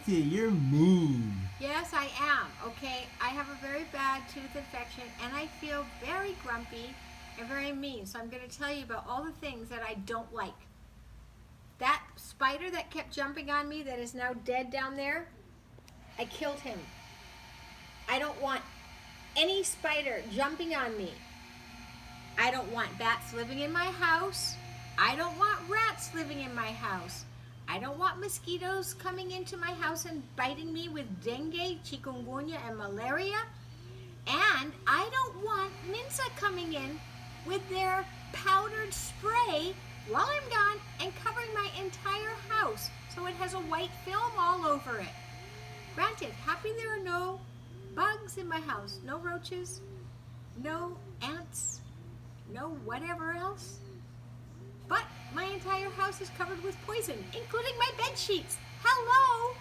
Minty, you're mean. Yes, I am, okay? I have a very bad tooth infection and I feel very grumpy and very mean. So I'm going to tell you about all the things that I don't like. That spider that kept jumping on me that is now dead down there, I killed him. I don't want any spider jumping on me. I don't want bats living in my house. I don't want rats living in my house. I don't want mosquitoes coming into my house and biting me with dengue, chikungunya, and malaria. And I don't want Mensa coming in with their powdered spray while I'm gone and covering my entire house so it has a white film all over it. Granted, happy there are no bugs in my house, no roaches, no ants, no whatever else. But my entire house is covered with poison, including my bed sheets. Hello!